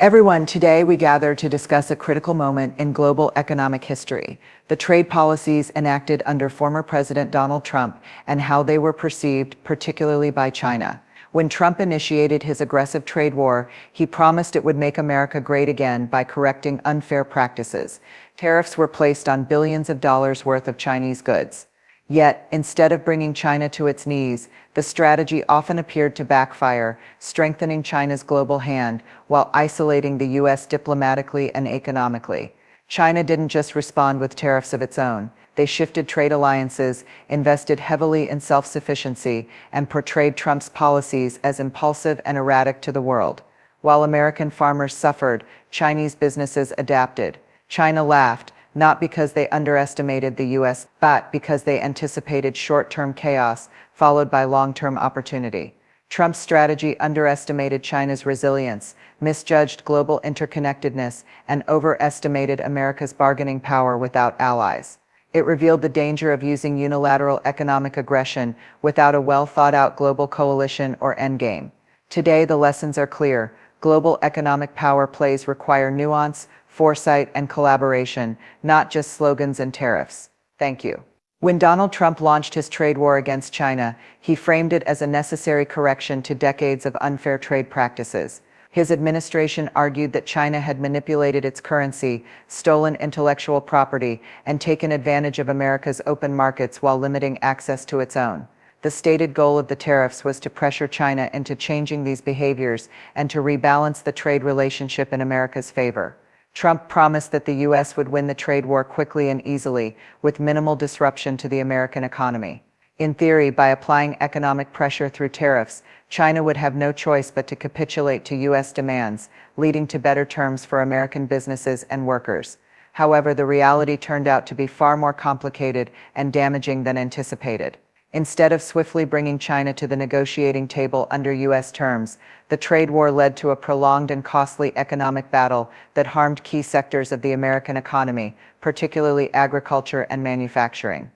Everyone, today we gather to discuss a critical moment in global economic history, the trade policies enacted under former President Donald Trump and how they were perceived, particularly by China. When Trump initiated his aggressive trade war, he promised it would make America great again by correcting unfair practices. Tariffs were placed on billions of dollars worth of Chinese goods. Yet, instead of bringing China to its knees, the strategy often appeared to backfire, strengthening China's global hand while isolating the U.S. diplomatically and economically. China didn't just respond with tariffs of its own. They shifted trade alliances, invested heavily in self-sufficiency, and portrayed Trump's policies as impulsive and erratic to the world. While American farmers suffered, Chinese businesses adapted. China laughed, not because they underestimated the U.S., but because they anticipated short-term chaos followed by long-term opportunity. Trump's strategy underestimated China's resilience, misjudged global interconnectedness, and overestimated America's bargaining power without allies. It revealed the danger of using unilateral economic aggression without a well-thought-out global coalition or endgame. Today, the lessons are clear. Global economic power plays require nuance, foresight, and collaboration, not just slogans and tariffs. Thank you. When Donald Trump launched his trade war against China, he framed it as a necessary correction to decades of unfair trade practices. His administration argued that China had manipulated its currency, stolen intellectual property, and taken advantage of America's open markets while limiting access to its own. The stated goal of the tariffs was to pressure China into changing these behaviors and to rebalance the trade relationship in America's favor. Trump promised that the U.S. would win the trade war quickly and easily, with minimal disruption to the American economy. In theory, by applying economic pressure through tariffs, China would have no choice but to capitulate to U.S. demands, leading to better terms for American businesses and workers. However, the reality turned out to be far more complicated and damaging than anticipated. Instead of swiftly bringing China to the negotiating table under U.S. terms, the trade war led to a prolonged and costly economic battle that harmed key sectors of the American economy, particularly agriculture and manufacturing.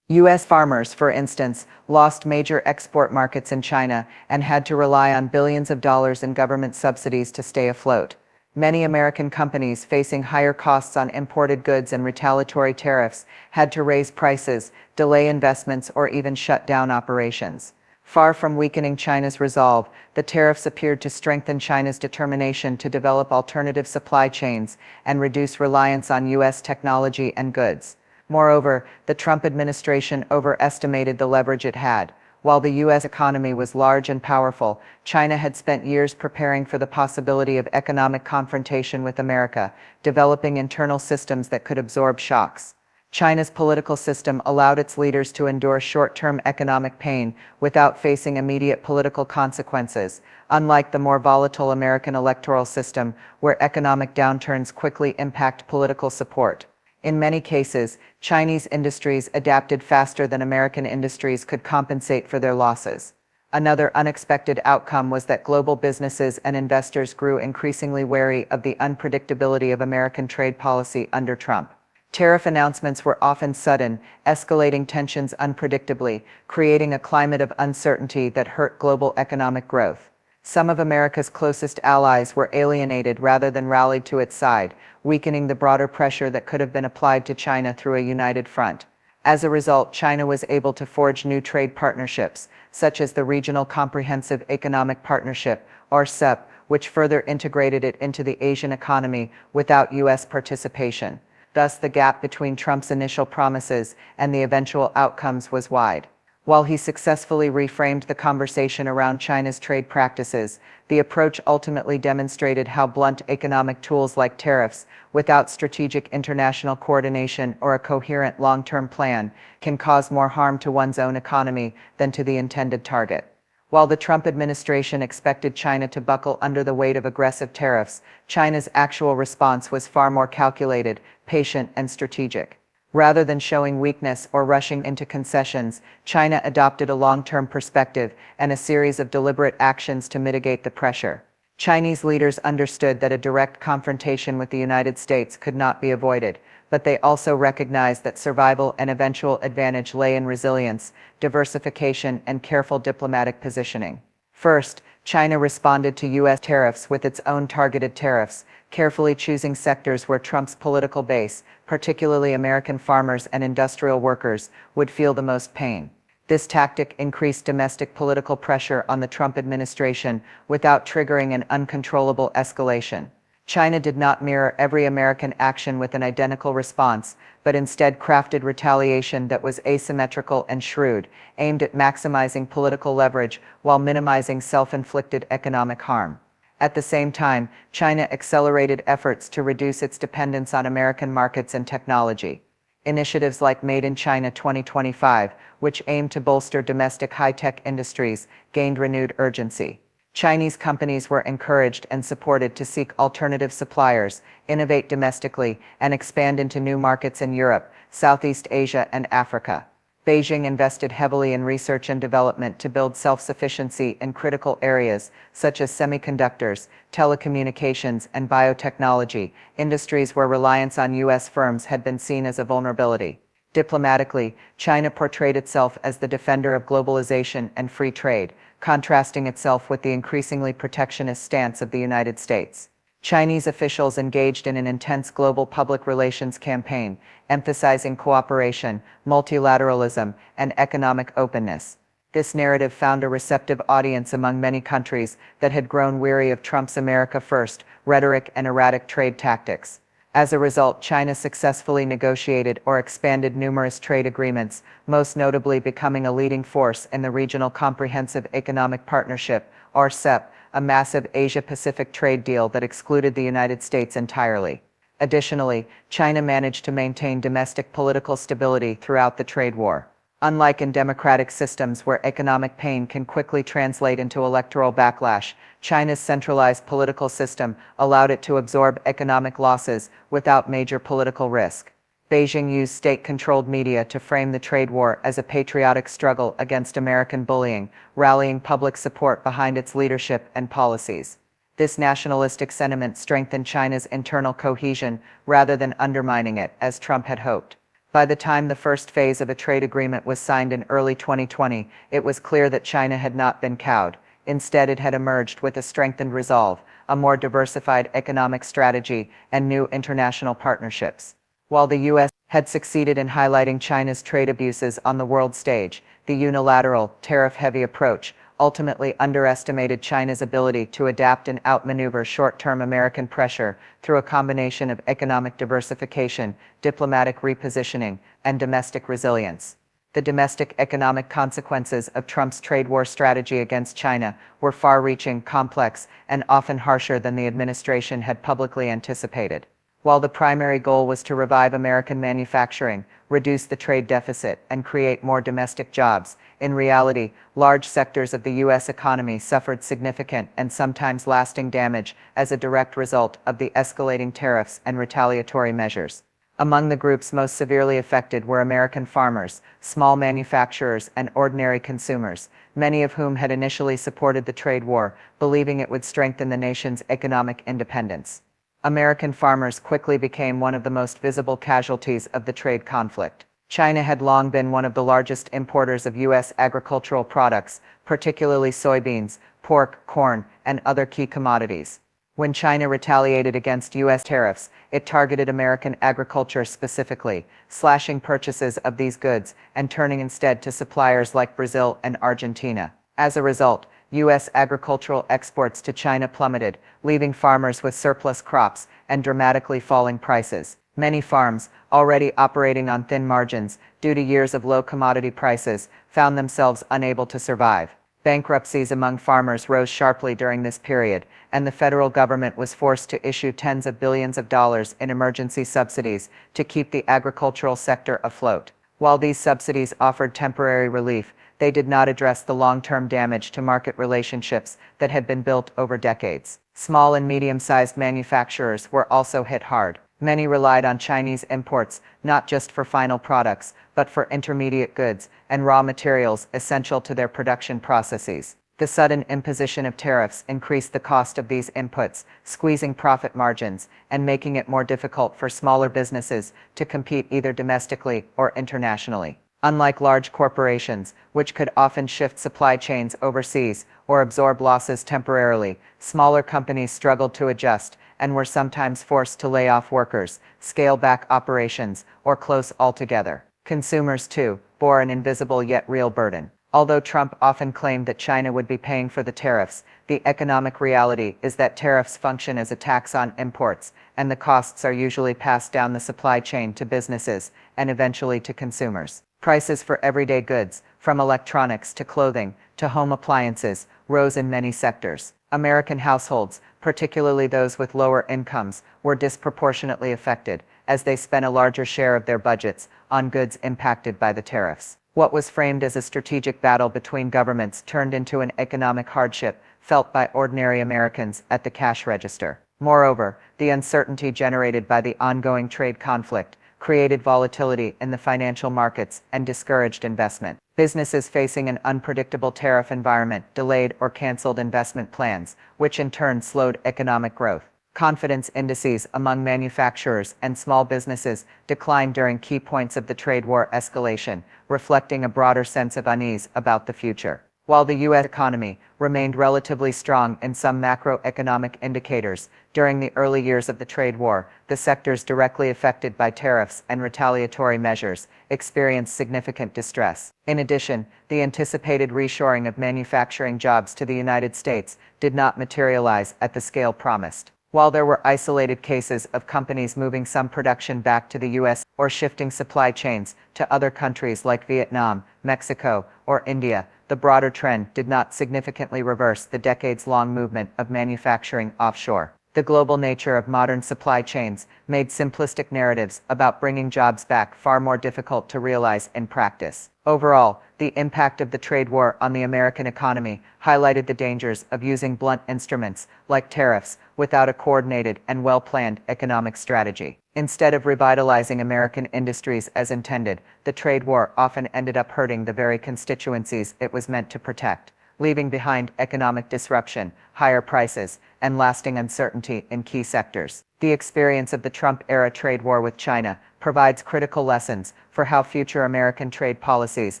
U.S. farmers, for instance, lost major export markets in China and had to rely on billions of dollars in government subsidies to stay afloat. Many American companies facing higher costs on imported goods and retaliatory tariffs had to raise prices, delay investments, or even shut down operations. Far from weakening China's resolve, the tariffs appeared to strengthen China's determination to develop alternative supply chains and reduce reliance on U.S. technology and goods. Moreover, the Trump administration overestimated the leverage it had. While the U.S. economy was large and powerful, China had spent years preparing for the possibility of economic confrontation with America, developing internal systems that could absorb shocks. China's political system allowed its leaders to endure short-term economic pain without facing immediate political consequences, unlike the more volatile American electoral system, where economic downturns quickly impact political support. In many cases, Chinese industries adapted faster than American industries could compensate for their losses. Another unexpected outcome was that global businesses and investors grew increasingly wary of the unpredictability of American trade policy under Trump. Tariff announcements were often sudden, escalating tensions unpredictably, creating a climate of uncertainty that hurt global economic growth. Some of America's closest allies were alienated rather than rallied to its side, weakening the broader pressure that could have been applied to China through a united front. As a result, China was able to forge new trade partnerships, such as the Regional Comprehensive Economic Partnership, or RCEP, which further integrated it into the Asian economy without U.S. participation. Thus, the gap between Trump's initial promises and the eventual outcomes was wide. While he successfully reframed the conversation around China's trade practices, the approach ultimately demonstrated how blunt economic tools like tariffs, without strategic international coordination or a coherent long-term plan, can cause more harm to one's own economy than to the intended target. While the Trump administration expected China to buckle under the weight of aggressive tariffs, China's actual response was far more calculated, patient, and strategic. Rather than showing weakness or rushing into concessions, China adopted a long-term perspective and a series of deliberate actions to mitigate the pressure. Chinese leaders understood that a direct confrontation with the United States could not be avoided, but they also recognized that survival and eventual advantage lay in resilience, diversification, and careful diplomatic positioning. First, China responded to U.S. tariffs with its own targeted tariffs, carefully choosing sectors where Trump's political base, particularly American farmers and industrial workers, would feel the most pain. This tactic increased domestic political pressure on the Trump administration without triggering an uncontrollable escalation. China did not mirror every American action with an identical response, but instead crafted retaliation that was asymmetrical and shrewd, aimed at maximizing political leverage while minimizing self-inflicted economic harm. At the same time, China accelerated efforts to reduce its dependence on American markets and technology. Initiatives like Made in China 2025, which aimed to bolster domestic high-tech industries, gained renewed urgency. Chinese companies were encouraged and supported to seek alternative suppliers, innovate domestically, and expand into new markets in Europe, Southeast Asia, and Africa. Beijing invested heavily in research and development to build self-sufficiency in critical areas such as semiconductors, telecommunications, and biotechnology, industries where reliance on U.S. firms had been seen as a vulnerability. Diplomatically, China portrayed itself as the defender of globalization and free trade, contrasting itself with the increasingly protectionist stance of the United States. Chinese officials engaged in an intense global public relations campaign, emphasizing cooperation, multilateralism, and economic openness. This narrative found a receptive audience among many countries that had grown weary of Trump's America First rhetoric and erratic trade tactics. As a result, China successfully negotiated or expanded numerous trade agreements, most notably becoming a leading force in the Regional Comprehensive Economic Partnership, or RCEP, a massive Asia-Pacific trade deal that excluded the United States entirely. Additionally, China managed to maintain domestic political stability throughout the trade war. Unlike in democratic systems where economic pain can quickly translate into electoral backlash, China's centralized political system allowed it to absorb economic losses without major political risk. Beijing used state-controlled media to frame the trade war as a patriotic struggle against American bullying, rallying public support behind its leadership and policies. This nationalistic sentiment strengthened China's internal cohesion rather than undermining it, as Trump had hoped. By the time the first phase of a trade agreement was signed in early 2020, it was clear that China had not been cowed. Instead, it had emerged with a strengthened resolve, a more diversified economic strategy, and new international partnerships. While the U.S. had succeeded in highlighting China's trade abuses on the world stage, the unilateral, tariff-heavy approach ultimately underestimated China's ability to adapt and outmaneuver short-term American pressure through a combination of economic diversification, diplomatic repositioning, and domestic resilience. The domestic economic consequences of Trump's trade war strategy against China were far-reaching, complex, and often harsher than the administration had publicly anticipated. While the primary goal was to revive American manufacturing, reduce the trade deficit, and create more domestic jobs, in reality, large sectors of the U.S. economy suffered significant and sometimes lasting damage as a direct result of the escalating tariffs and retaliatory measures. Among the groups most severely affected were American farmers, small manufacturers, and ordinary consumers, many of whom had initially supported the trade war, believing it would strengthen the nation's economic independence. American farmers quickly became one of the most visible casualties of the trade conflict. China had long been one of the largest importers of U.S. agricultural products, particularly soybeans, pork, corn, and other key commodities. When China retaliated against U.S. tariffs, it targeted American agriculture specifically, slashing purchases of these goods and turning instead to suppliers like Brazil and Argentina. As a result, U.S. agricultural exports to China plummeted, leaving farmers with surplus crops and dramatically falling prices. Many farms, already operating on thin margins due to years of low commodity prices, found themselves unable to survive. Bankruptcies among farmers rose sharply during this period, and the federal government was forced to issue tens of billions of dollars in emergency subsidies to keep the agricultural sector afloat. While these subsidies offered temporary relief, they did not address the long-term damage to market relationships that had been built over decades. Small and medium-sized manufacturers were also hit hard. Many relied on Chinese imports, not just for final products, but for intermediate goods and raw materials essential to their production processes. The sudden imposition of tariffs increased the cost of these inputs, squeezing profit margins and making it more difficult for smaller businesses to compete either domestically or internationally. Unlike large corporations, which could often shift supply chains overseas or absorb losses temporarily, smaller companies struggled to adjust and were sometimes forced to lay off workers, scale back operations, or close altogether. Consumers, too, bore an invisible yet real burden. Although Trump often claimed that China would be paying for the tariffs, the economic reality is that tariffs function as a tax on imports, and the costs are usually passed down the supply chain to businesses and eventually to consumers. Prices for everyday goods, from electronics to clothing to home appliances, rose in many sectors. American households, particularly those with lower incomes, were disproportionately affected, as they spent a larger share of their budgets on goods impacted by the tariffs. What was framed as a strategic battle between governments turned into an economic hardship felt by ordinary Americans at the cash register. Moreover, the uncertainty generated by the ongoing trade conflict created volatility in the financial markets and discouraged investment. Businesses facing an unpredictable tariff environment delayed or canceled investment plans, which in turn slowed economic growth. Confidence indices among manufacturers and small businesses declined during key points of the trade war escalation, reflecting a broader sense of unease about the future. While the U.S. economy remained relatively strong in some macroeconomic indicators during the early years of the trade war, the sectors directly affected by tariffs and retaliatory measures experienced significant distress. In addition, the anticipated reshoring of manufacturing jobs to the United States did not materialize at the scale promised. While there were isolated cases of companies moving some production back to the U.S. or shifting supply chains to other countries like Vietnam, Mexico, or India, the broader trend did not significantly reverse the decades-long movement of manufacturing offshore. The global nature of modern supply chains made simplistic narratives about bringing jobs back far more difficult to realize in practice. Overall, the impact of the trade war on the American economy highlighted the dangers of using blunt instruments, like tariffs, without a coordinated and well-planned economic strategy. Instead of revitalizing American industries as intended, the trade war often ended up hurting the very constituencies it was meant to protect, leaving behind economic disruption, higher prices, and lasting uncertainty in key sectors. The experience of the Trump-era trade war with China provides critical lessons for how future American trade policies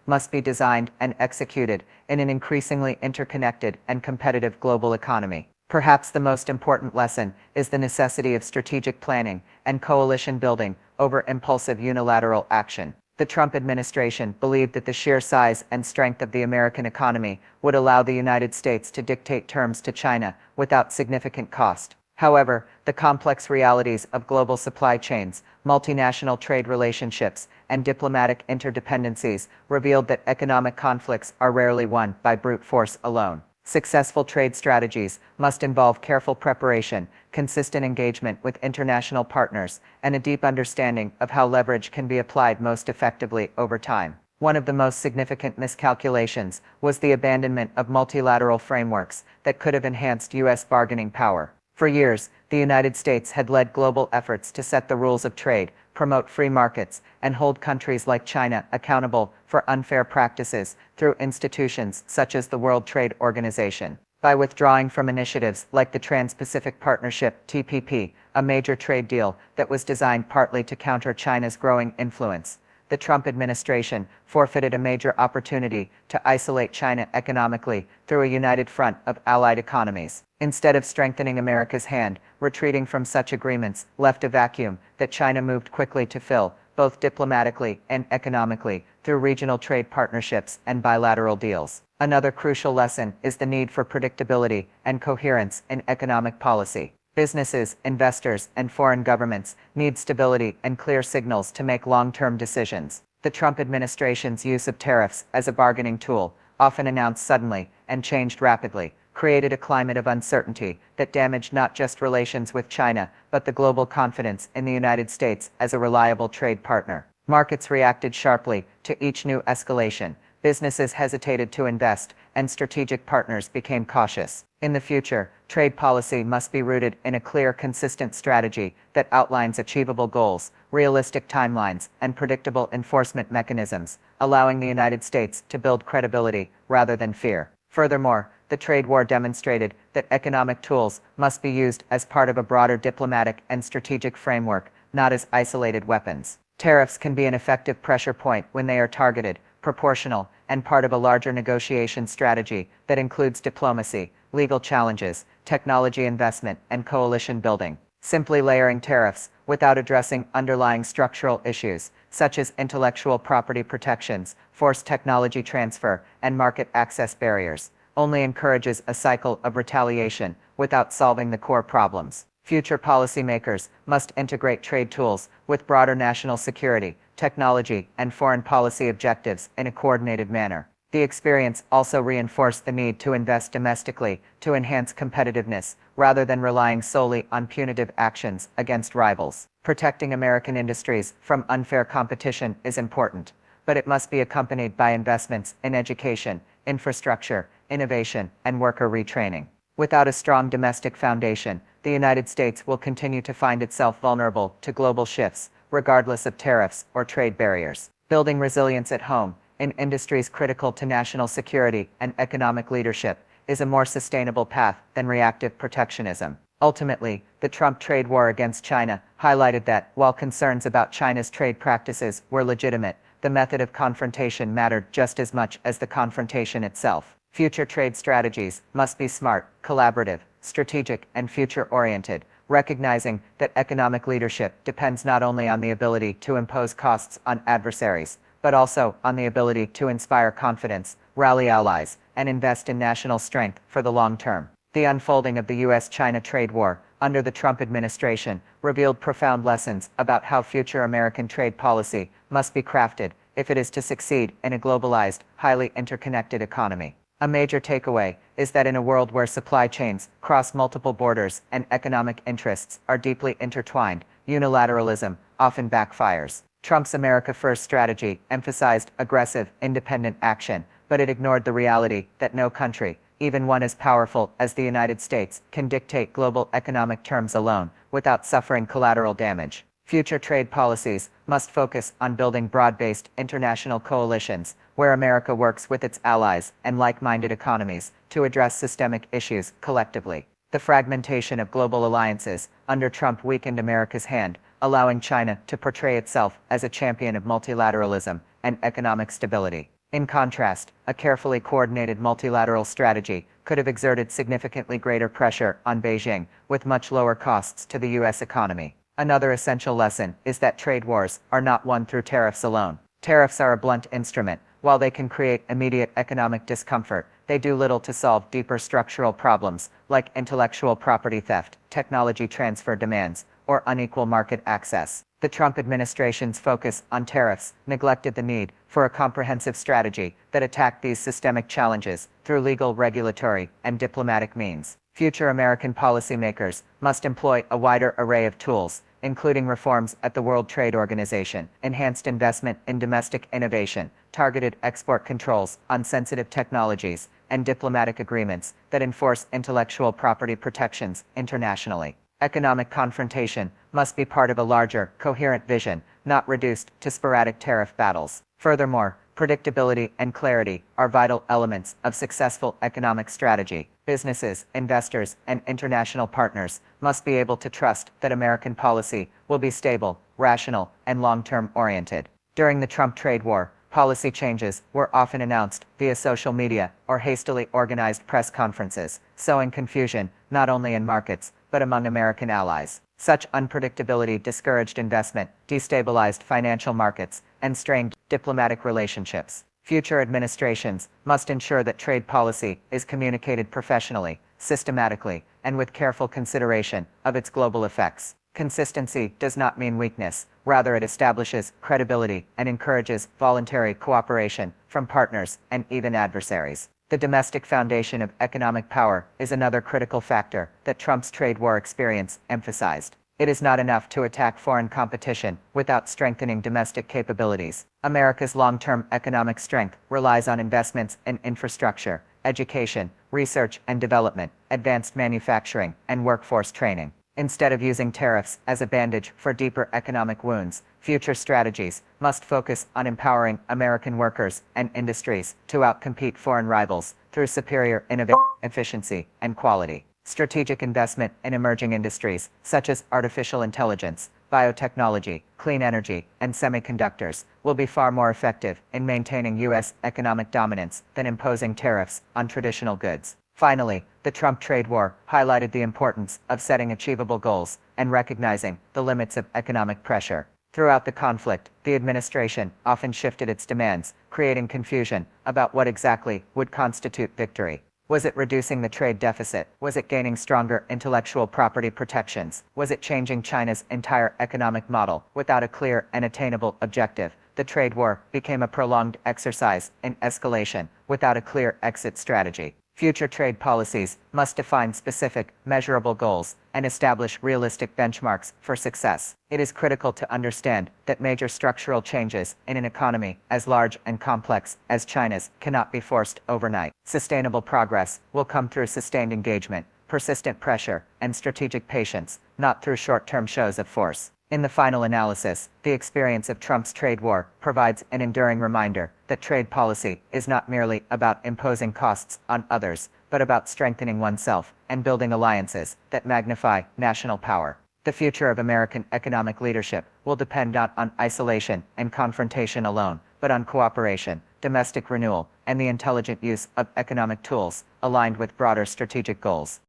must be designed and executed in an increasingly interconnected and competitive global economy. Perhaps the most important lesson is the necessity of strategic planning and coalition building over impulsive unilateral action. The Trump administration believed that the sheer size and strength of the American economy would allow the United States to dictate terms to China without significant cost. However, the complex realities of global supply chains, multinational trade relationships, and diplomatic interdependencies revealed that economic conflicts are rarely won by brute force alone. Successful trade strategies must involve careful preparation, consistent engagement with international partners, and a deep understanding of how leverage can be applied most effectively over time. One of the most significant miscalculations was the abandonment of multilateral frameworks that could have enhanced U.S. bargaining power. For years, the United States had led global efforts to set the rules of trade, promote free markets, and hold countries like China accountable for unfair practices through institutions such as the World Trade Organization. By withdrawing from initiatives like the Trans-Pacific Partnership (TPP), a major trade deal that was designed partly to counter China's growing influence, the Trump administration forfeited a major opportunity to isolate China economically through a united front of allied economies. Instead of strengthening America's hand, retreating from such agreements left a vacuum that China moved quickly to fill, both diplomatically and economically, through regional trade partnerships and bilateral deals. Another crucial lesson is the need for predictability and coherence in economic policy. Businesses, investors, and foreign governments need stability and clear signals to make long-term decisions. The Trump administration's use of tariffs as a bargaining tool, often announced suddenly and changed rapidly, created a climate of uncertainty that damaged not just relations with China, but the global confidence in the United States as a reliable trade partner. Markets reacted sharply to each new escalation. Businesses hesitated to invest, and strategic partners became cautious. In the future, trade policy must be rooted in a clear, consistent strategy that outlines achievable goals, realistic timelines, and predictable enforcement mechanisms, allowing the United States to build credibility rather than fear. Furthermore, the trade war demonstrated that economic tools must be used as part of a broader diplomatic and strategic framework, not as isolated weapons. Tariffs can be an effective pressure point when they are targeted, proportional, and part of a larger negotiation strategy that includes diplomacy, legal challenges, technology investment, and coalition building. Simply layering tariffs without addressing underlying structural issues, such as intellectual property protections, forced technology transfer, and market access barriers, only encourages a cycle of retaliation without solving the core problems. Future policymakers must integrate trade tools with broader national security, technology, and foreign policy objectives in a coordinated manner. The experience also reinforced the need to invest domestically to enhance competitiveness, rather than relying solely on punitive actions against rivals. Protecting American industries from unfair competition is important, but it must be accompanied by investments in education, infrastructure, innovation, and worker retraining. Without a strong domestic foundation, the United States will continue to find itself vulnerable to global shifts, regardless of tariffs or trade barriers. Building resilience at home, in industries critical to national security and economic leadership, is a more sustainable path than reactive protectionism. Ultimately, the Trump trade war against China highlighted that, while concerns about China's trade practices were legitimate, the method of confrontation mattered just as much as the confrontation itself. Future trade strategies must be smart, collaborative, strategic, and future-oriented, recognizing that economic leadership depends not only on the ability to impose costs on adversaries, but also on the ability to inspire confidence, rally allies, and invest in national strength for the long term. The unfolding of the U.S. China trade war under the Trump administration revealed profound lessons about how future American trade policy must be crafted if it is to succeed in a globalized, highly interconnected economy. A major takeaway is that in a world where supply chains cross multiple borders and economic interests are deeply intertwined, unilateralism often backfires. Trump's America First strategy emphasized aggressive, independent action, but it ignored the reality that no country, even one as powerful as the United States, can dictate global economic terms alone without suffering collateral damage. Future trade policies must focus on building broad-based international coalitions where America works with its allies and like-minded economies to address systemic issues collectively. The fragmentation of global alliances under Trump weakened America's hand, allowing China to portray itself as a champion of multilateralism and economic stability. In contrast, a carefully coordinated multilateral strategy could have exerted significantly greater pressure on Beijing, with much lower costs to the U.S. economy. Another essential lesson is that trade wars are not won through tariffs alone. Tariffs are a blunt instrument. While they can create immediate economic discomfort, they do little to solve deeper structural problems like intellectual property theft, technology transfer demands, or unequal market access. The Trump administration's focus on tariffs neglected the need for a comprehensive strategy that attacked these systemic challenges through legal, regulatory, and diplomatic means. Future American policymakers must employ a wider array of tools, including reforms at the World Trade Organization, enhanced investment in domestic innovation, targeted export controls on sensitive technologies, and diplomatic agreements that enforce intellectual property protections internationally. Economic confrontation must be part of a larger, coherent vision, not reduced to sporadic tariff battles. Furthermore, predictability and clarity are vital elements of successful economic strategy. Businesses, investors, and international partners must be able to trust that American policy will be stable, rational, and long-term oriented. During the Trump trade war, policy changes were often announced via social media or hastily organized press conferences, sowing confusion not only in markets, but among American allies. Such unpredictability discouraged investment, destabilized financial markets, and strained diplomatic relationships. Future administrations must ensure that trade policy is communicated professionally, systematically, and with careful consideration of its global effects. Consistency does not mean weakness, rather it establishes credibility and encourages voluntary cooperation from partners and even adversaries. The domestic foundation of economic power is another critical factor that Trump's trade war experience emphasized. It is not enough to attack foreign competition without strengthening domestic capabilities. America's long-term economic strength relies on investments in infrastructure, education, research and development, advanced manufacturing, and workforce training. Instead of using tariffs as a bandage for deeper economic wounds, future strategies must focus on empowering American workers and industries to outcompete foreign rivals through superior innovation, efficiency, and quality. Strategic investment in emerging industries, such as artificial intelligence, biotechnology, clean energy, and semiconductors, will be far more effective in maintaining U.S. economic dominance than imposing tariffs on traditional goods. Finally, the Trump trade war highlighted the importance of setting achievable goals and recognizing the limits of economic pressure. Throughout the conflict, the administration often shifted its demands, creating confusion about what exactly would constitute victory. Was it reducing the trade deficit? Was it gaining stronger intellectual property protections? Was it changing China's entire economic model without a clear and attainable objective? The trade war became a prolonged exercise in escalation without a clear exit strategy. Future trade policies must define specific, measurable goals and establish realistic benchmarks for success. It is critical to understand that major structural changes in an economy as large and complex as China's cannot be forced overnight. Sustainable progress will come through sustained engagement, persistent pressure, and strategic patience, not through short-term shows of force. In the final analysis, the experience of Trump's trade war provides an enduring reminder that trade policy is not merely about imposing costs on others, but about strengthening oneself and building alliances that magnify national power. The future of American economic leadership will depend not on isolation and confrontation alone, but on cooperation, domestic renewal, and the intelligent use of economic tools aligned with broader strategic goals.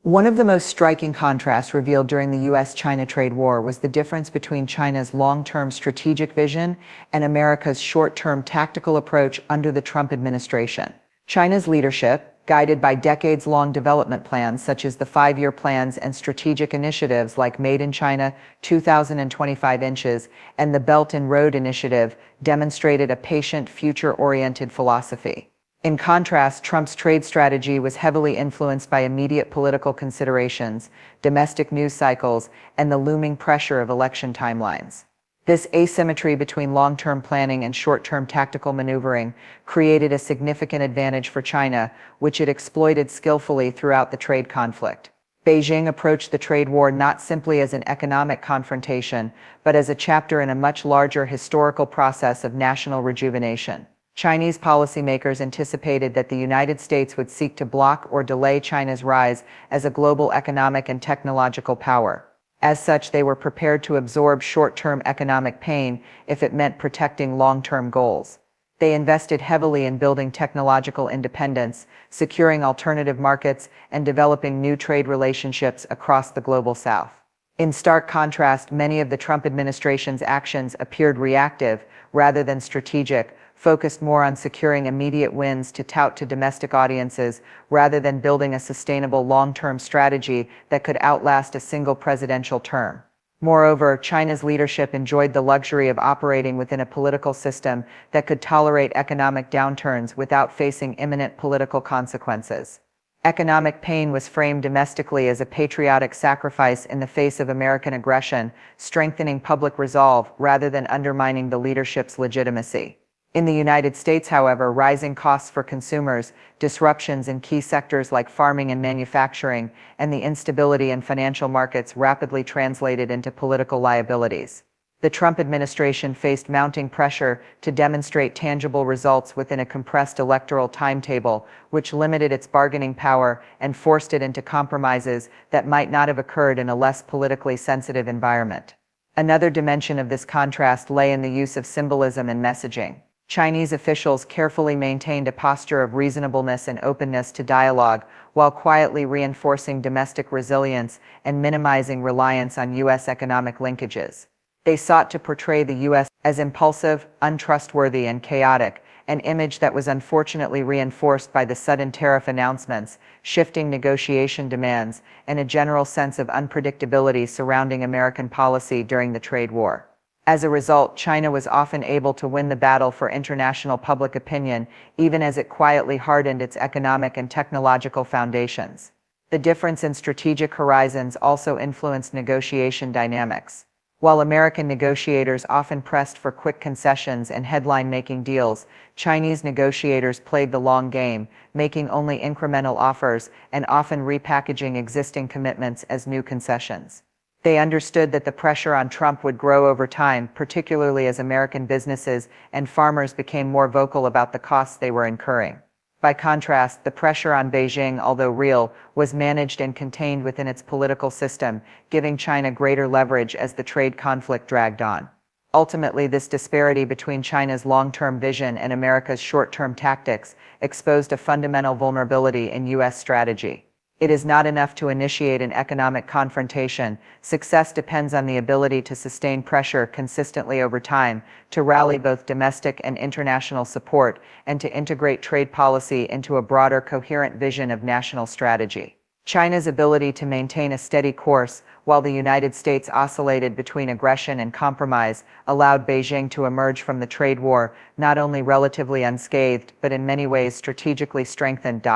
One of the most striking contrasts revealed during the U.S. China trade war was the difference between China's long-term strategic vision and America's short-term tactical approach under the Trump administration. China's leadership, guided by decades-long development plans such as the 5-year plans and strategic initiatives like Made in China 2025 inches and the Belt and Road Initiative, demonstrated a patient, future-oriented philosophy. In contrast, Trump's trade strategy was heavily influenced by immediate political considerations, domestic news cycles, and the looming pressure of election timelines. This asymmetry between long-term planning and short-term tactical maneuvering created a significant advantage for China, which it exploited skillfully throughout the trade conflict. Beijing approached the trade war not simply as an economic confrontation, but as a chapter in a much larger historical process of national rejuvenation. Chinese policymakers anticipated that the United States would seek to block or delay China's rise as a global economic and technological power. As such, they were prepared to absorb short-term economic pain if it meant protecting long-term goals. They invested heavily in building technological independence, securing alternative markets, and developing new trade relationships across the global South. In stark contrast, many of the Trump administration's actions appeared reactive rather than strategic, focused more on securing immediate wins to tout to domestic audiences rather than building a sustainable long-term strategy that could outlast a single presidential term. Moreover, China's leadership enjoyed the luxury of operating within a political system that could tolerate economic downturns without facing imminent political consequences. Economic pain was framed domestically as a patriotic sacrifice in the face of American aggression, strengthening public resolve rather than undermining the leadership's legitimacy. In the United States, however, rising costs for consumers, disruptions in key sectors like farming and manufacturing, and the instability in financial markets rapidly translated into political liabilities. The Trump administration faced mounting pressure to demonstrate tangible results within a compressed electoral timetable, which limited its bargaining power and forced it into compromises that might not have occurred in a less politically sensitive environment. Another dimension of this contrast lay in the use of symbolism and messaging. Chinese officials carefully maintained a posture of reasonableness and openness to dialogue, while quietly reinforcing domestic resilience and minimizing reliance on U.S. economic linkages. They sought to portray the U.S. as impulsive, untrustworthy, and chaotic, an image that was unfortunately reinforced by the sudden tariff announcements, shifting negotiation demands, and a general sense of unpredictability surrounding American policy during the trade war. As a result, China was often able to win the battle for international public opinion, even as it quietly hardened its economic and technological foundations. The difference in strategic horizons also influenced negotiation dynamics. While American negotiators often pressed for quick concessions and headline-making deals, Chinese negotiators played the long game, making only incremental offers and often repackaging existing commitments as new concessions. They understood that the pressure on Trump would grow over time, particularly as American businesses and farmers became more vocal about the costs they were incurring. By contrast, the pressure on Beijing, although real, was managed and contained within its political system, giving China greater leverage as the trade conflict dragged on. Ultimately, this disparity between China's long-term vision and America's short-term tactics exposed a fundamental vulnerability in U.S. strategy. It is not enough to initiate an economic confrontation. Success depends on the ability to sustain pressure consistently over time, to rally both domestic and international support, and to integrate trade policy into a broader, coherent vision of national strategy. China's ability to maintain a steady course, while the United States oscillated between aggression and compromise, allowed Beijing to emerge from the trade war not only relatively unscathed, but in many ways strategically strengthened.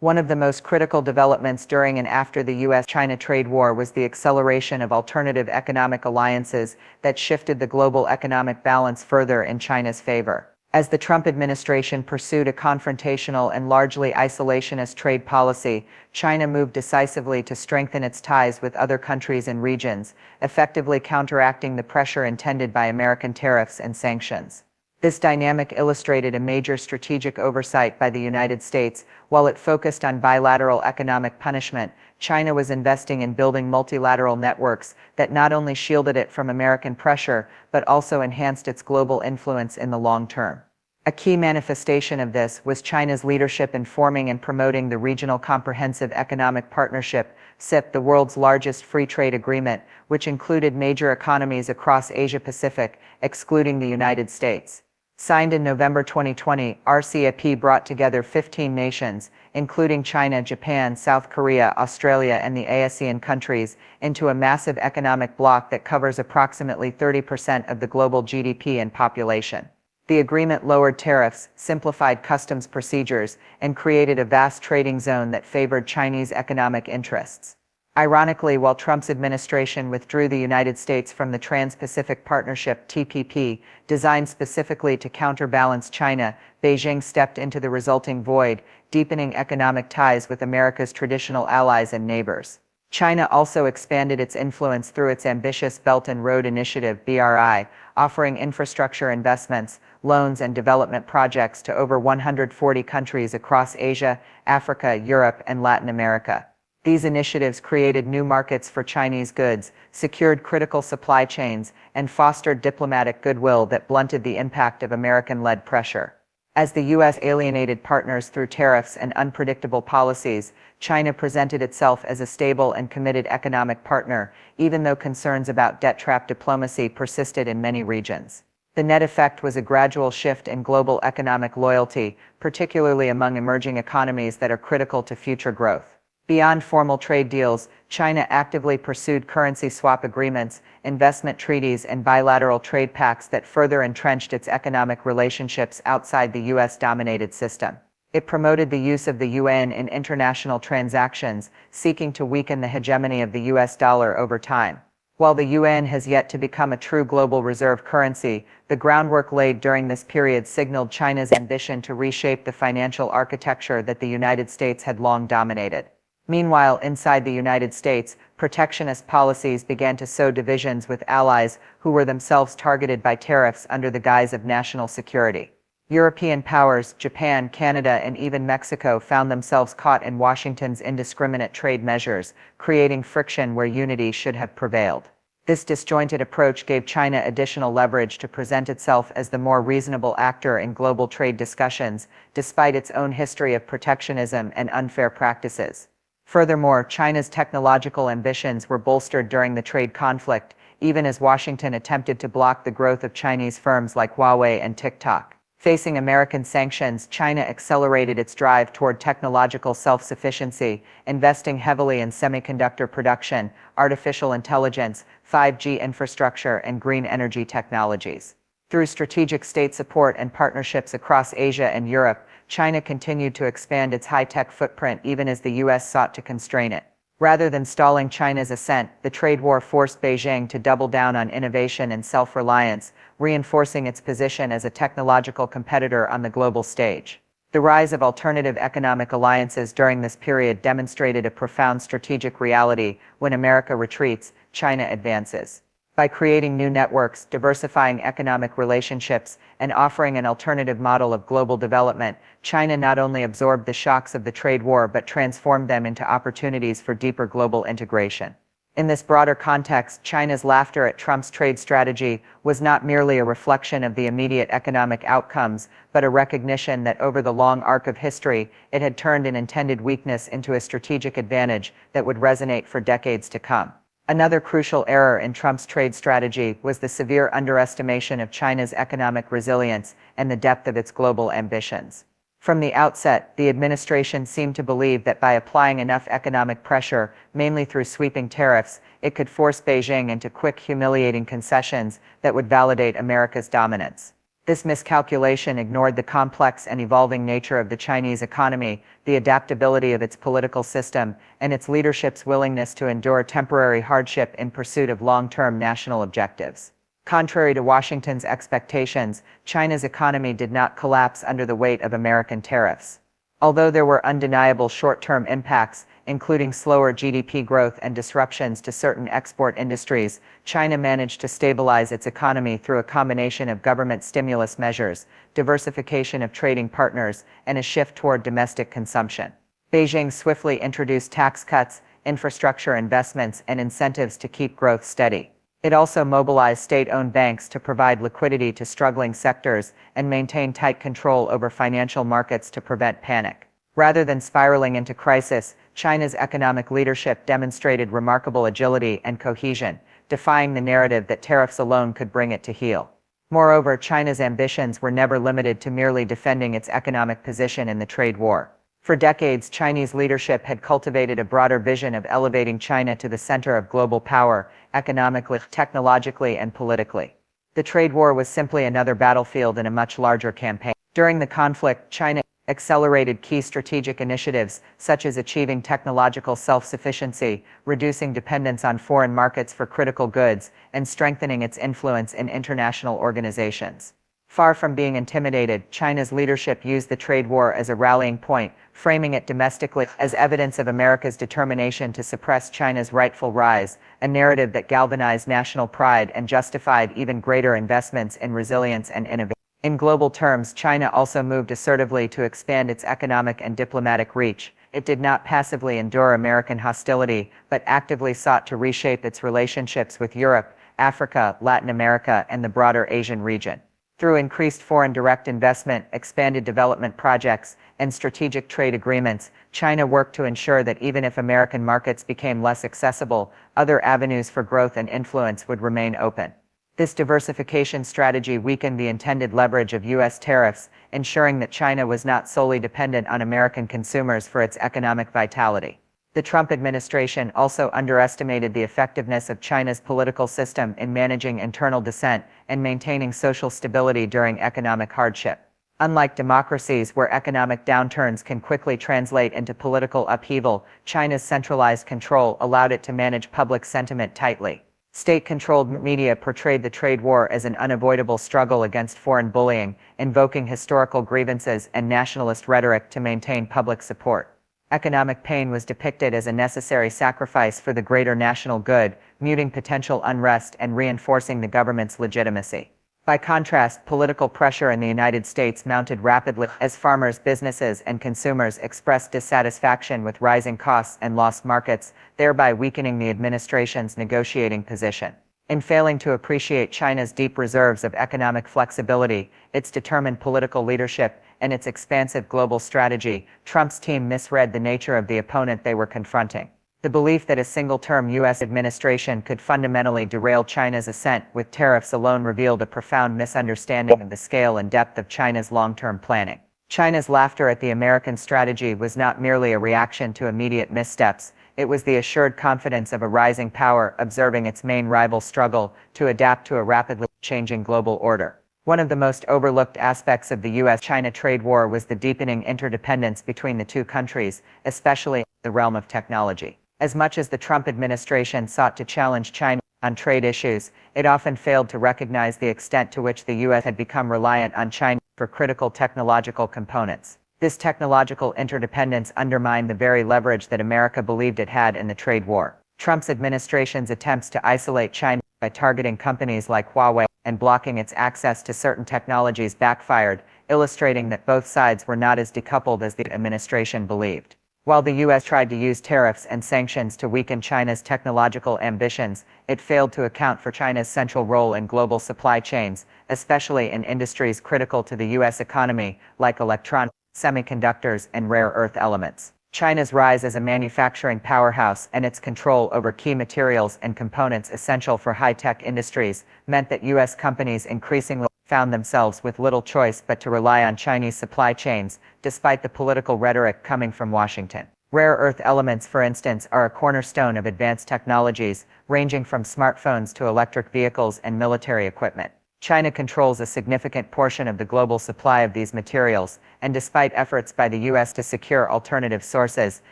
One of the most critical developments during and after the U.S. China trade war was the acceleration of alternative economic alliances that shifted the global economic balance further in China's favor. As the Trump administration pursued a confrontational and largely isolationist trade policy, China moved decisively to strengthen its ties with other countries and regions, effectively counteracting the pressure intended by American tariffs and sanctions. This dynamic illustrated a major strategic oversight by the United States. While it focused on bilateral economic punishment, China was investing in building multilateral networks that not only shielded it from American pressure, but also enhanced its global influence in the long term. A key manifestation of this was China's leadership in forming and promoting the Regional Comprehensive Economic Partnership, CIP, the world's largest free trade agreement, which included major economies across Asia-Pacific, excluding the United States. Signed in November 2020, RCEP brought together 15 nations, including China, Japan, South Korea, Australia, and the ASEAN countries, into a massive economic bloc that covers approximately 30% of the global GDP and population. The agreement lowered tariffs, simplified customs procedures, and created a vast trading zone that favored Chinese economic interests. Ironically, while Trump's administration withdrew the United States from the Trans-Pacific Partnership (TPP), designed specifically to counterbalance China, Beijing stepped into the resulting void, deepening economic ties with America's traditional allies and neighbors. China also expanded its influence through its ambitious Belt and Road Initiative (BRI), offering infrastructure investments, loans, and development projects to over 140 countries across Asia, Africa, Europe, and Latin America. These initiatives created new markets for Chinese goods, secured critical supply chains, and fostered diplomatic goodwill that blunted the impact of American-led pressure. As the U.S. alienated partners through tariffs and unpredictable policies, China presented itself as a stable and committed economic partner, even though concerns about debt trap diplomacy persisted in many regions. The net effect was a gradual shift in global economic loyalty, particularly among emerging economies that are critical to future growth. Beyond formal trade deals, China actively pursued currency swap agreements, investment treaties, and bilateral trade pacts that further entrenched its economic relationships outside the U.S.-dominated system. It promoted the use of the yuan in international transactions, seeking to weaken the hegemony of the U.S. dollar over time. While the yuan has yet to become a true global reserve currency, the groundwork laid during this period signaled China's ambition to reshape the financial architecture that the United States had long dominated. Meanwhile, inside the United States, protectionist policies began to sow divisions with allies who were themselves targeted by tariffs under the guise of national security. European powers, Japan, Canada, and even Mexico found themselves caught in Washington's indiscriminate trade measures, creating friction where unity should have prevailed. This disjointed approach gave China additional leverage to present itself as the more reasonable actor in global trade discussions, despite its own history of protectionism and unfair practices. Furthermore, China's technological ambitions were bolstered during the trade conflict, even as Washington attempted to block the growth of Chinese firms like Huawei and TikTok. Facing American sanctions, China accelerated its drive toward technological self-sufficiency, investing heavily in semiconductor production, artificial intelligence, 5G infrastructure, and green energy technologies. Through strategic state support and partnerships across Asia and Europe, China continued to expand its high-tech footprint even as the U.S. sought to constrain it. Rather than stalling China's ascent, the trade war forced Beijing to double down on innovation and self-reliance, reinforcing its position as a technological competitor on the global stage. The rise of alternative economic alliances during this period demonstrated a profound strategic reality: when America retreats, China advances. By creating new networks, diversifying economic relationships, and offering an alternative model of global development, China not only absorbed the shocks of the trade war but transformed them into opportunities for deeper global integration. In this broader context, China's laughter at Trump's trade strategy was not merely a reflection of the immediate economic outcomes, but a recognition that over the long arc of history, it had turned an intended weakness into a strategic advantage that would resonate for decades to come. Another crucial error in Trump's trade strategy was the severe underestimation of China's economic resilience and the depth of its global ambitions. From the outset, the administration seemed to believe that by applying enough economic pressure, mainly through sweeping tariffs, it could force Beijing into quick, humiliating concessions that would validate America's dominance. This miscalculation ignored the complex and evolving nature of the Chinese economy, the adaptability of its political system, and its leadership's willingness to endure temporary hardship in pursuit of long-term national objectives. Contrary to Washington's expectations, China's economy did not collapse under the weight of American tariffs. Although there were undeniable short-term impacts, including slower GDP growth and disruptions to certain export industries, China managed to stabilize its economy through a combination of government stimulus measures, diversification of trading partners, and a shift toward domestic consumption. Beijing swiftly introduced tax cuts, infrastructure investments, and incentives to keep growth steady. It also mobilized state-owned banks to provide liquidity to struggling sectors and maintain tight control over financial markets to prevent panic. Rather than spiraling into crisis, China's economic leadership demonstrated remarkable agility and cohesion, defying the narrative that tariffs alone could bring it to heel. Moreover, China's ambitions were never limited to merely defending its economic position in the trade war. For decades, Chinese leadership had cultivated a broader vision of elevating China to the center of global power, economically, technologically, and politically. The trade war was simply another battlefield in a much larger campaign. During the conflict, China accelerated key strategic initiatives, such as achieving technological self-sufficiency, reducing dependence on foreign markets for critical goods, and strengthening its influence in international organizations. Far from being intimidated, China's leadership used the trade war as a rallying point, framing it domestically as evidence of America's determination to suppress China's rightful rise, a narrative that galvanized national pride and justified even greater investments in resilience and innovation. In global terms, China also moved assertively to expand its economic and diplomatic reach. It did not passively endure American hostility, but actively sought to reshape its relationships with Europe, Africa, Latin America, and the broader Asian region. Through increased foreign direct investment, expanded development projects, and strategic trade agreements, China worked to ensure that even if American markets became less accessible, other avenues for growth and influence would remain open. This diversification strategy weakened the intended leverage of U.S. tariffs, ensuring that China was not solely dependent on American consumers for its economic vitality. The Trump administration also underestimated the effectiveness of China's political system in managing internal dissent and maintaining social stability during economic hardship. Unlike democracies where economic downturns can quickly translate into political upheaval, China's centralized control allowed it to manage public sentiment tightly. State-controlled media portrayed the trade war as an unavoidable struggle against foreign bullying, invoking historical grievances and nationalist rhetoric to maintain public support. Economic pain was depicted as a necessary sacrifice for the greater national good, muting potential unrest and reinforcing the government's legitimacy. By contrast, political pressure in the United States mounted rapidly as farmers, businesses, and consumers expressed dissatisfaction with rising costs and lost markets, thereby weakening the administration's negotiating position. In failing to appreciate China's deep reserves of economic flexibility, its determined political leadership, and its expansive global strategy, Trump's team misread the nature of the opponent they were confronting. The belief that a single-term U.S. administration could fundamentally derail China's ascent with tariffs alone revealed a profound misunderstanding of the scale and depth of China's long-term planning. China's laughter at the American strategy was not merely a reaction to immediate missteps, it was the assured confidence of a rising power observing its main rival struggle to adapt to a rapidly changing global order. One of the most overlooked aspects of the U.S.-China trade war was the deepening interdependence between the two countries, especially in the realm of technology. As much as the Trump administration sought to challenge China on trade issues, it often failed to recognize the extent to which the U.S. had become reliant on China for critical technological components. This technological interdependence undermined the very leverage that America believed it had in the trade war. Trump's administration's attempts to isolate China by targeting companies like Huawei and blocking its access to certain technologies backfired, illustrating that both sides were not as decoupled as the administration believed. While the U.S. tried to use tariffs and sanctions to weaken China's technological ambitions, it failed to account for China's central role in global supply chains, especially in industries critical to the U.S. economy, like electronics, semiconductors, and rare earth elements. China's rise as a manufacturing powerhouse and its control over key materials and components essential for high-tech industries meant that U.S. companies increasingly found themselves with little choice but to rely on Chinese supply chains, despite the political rhetoric coming from Washington. Rare earth elements, for instance, are a cornerstone of advanced technologies, ranging from smartphones to electric vehicles and military equipment. China controls a significant portion of the global supply of these materials, and despite efforts by the U.S. to secure alternative sources,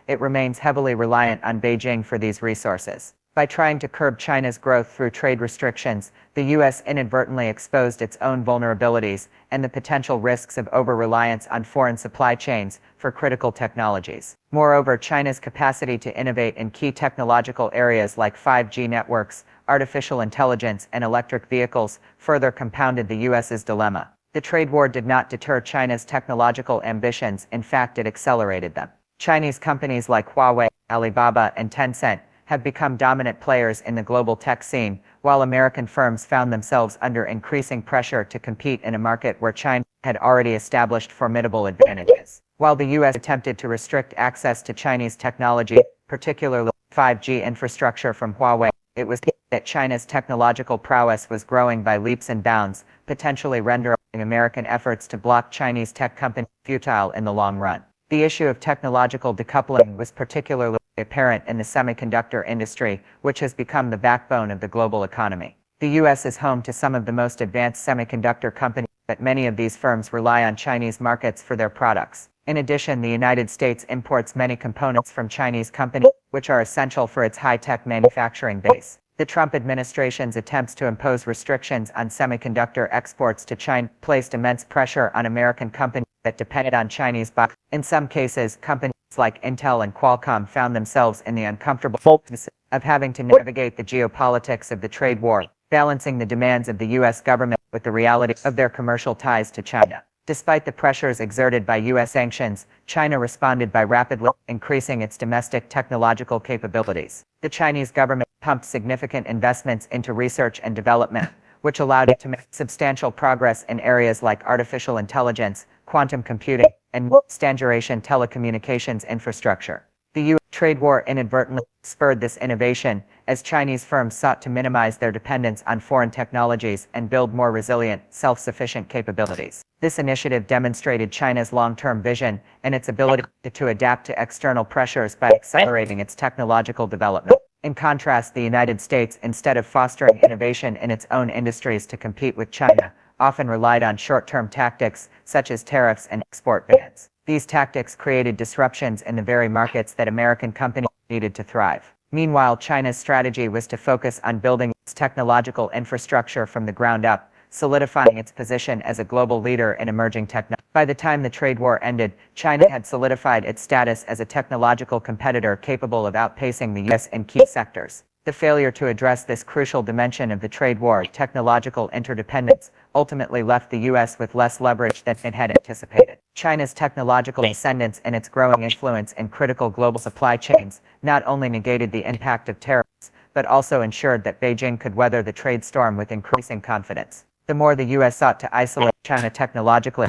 it remains heavily reliant on Beijing for these resources. By trying to curb China's growth through trade restrictions, the U.S. inadvertently exposed its own vulnerabilities and the potential risks of over-reliance on foreign supply chains for critical technologies. Moreover, China's capacity to innovate in key technological areas like 5G networks, artificial intelligence, and electric vehicles further compounded the U.S.'s dilemma. The trade war did not deter China's technological ambitions, in fact it accelerated them. Chinese companies like Huawei, Alibaba, and Tencent have become dominant players in the global tech scene, while American firms found themselves under increasing pressure to compete in a market where China had already established formidable advantages. While the U.S. attempted to restrict access to Chinese technology, particularly 5G infrastructure from Huawei, it was clear that China's technological prowess was growing by leaps and bounds, potentially rendering American efforts to block Chinese tech companies futile in the long run. The issue of technological decoupling was particularly apparent in the semiconductor industry, which has become the backbone of the global economy. The U.S. is home to some of the most advanced semiconductor companies, but many of these firms rely on Chinese markets for their products. In addition, the United States imports many components from Chinese companies, which are essential for its high-tech manufacturing base. The Trump administration's attempts to impose restrictions on semiconductor exports to China placed immense pressure on American companies that depended on Chinese buyers. In some cases, companies like Intel and Qualcomm found themselves in the uncomfortable position of having to navigate the geopolitics of the trade war, balancing the demands of the U.S. government with the reality of their commercial ties to China. Despite the pressures exerted by U.S. sanctions, China responded by rapidly increasing its domestic technological capabilities. The Chinese government pumped significant investments into research and development, which allowed it to make substantial progress in areas like artificial intelligence, quantum computing, and next-generation telecommunications infrastructure. The U.S. trade war inadvertently spurred this innovation, as Chinese firms sought to minimize their dependence on foreign technologies and build more resilient, self-sufficient capabilities. This initiative demonstrated China's long-term vision and its ability to adapt to external pressures by accelerating its technological development. In contrast, the United States, instead of fostering innovation in its own industries to compete with China, often relied on short-term tactics such as tariffs and export bans. These tactics created disruptions in the very markets that American companies needed to thrive. Meanwhile, China's strategy was to focus on building its technological infrastructure from the ground up, solidifying its position as a global leader in emerging technology. By the time the trade war ended, China had solidified its status as a technological competitor capable of outpacing the U.S. in key sectors. The failure to address this crucial dimension of the trade war, technological interdependence, ultimately left the U.S. with less leverage than it had anticipated. China's technological ascendance and its growing influence in critical global supply chains not only negated the impact of tariffs, but also ensured that Beijing could weather the trade storm with increasing confidence. The more the U.S. sought to isolate China technologically,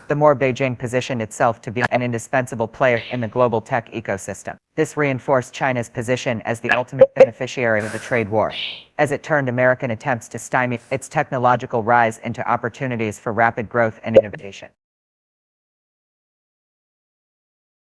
the more Beijing positioned itself to be an indispensable player in the global tech ecosystem. This reinforced China's position as the ultimate beneficiary of the trade war, as it turned American attempts to stymie its technological rise into opportunities for rapid growth and innovation.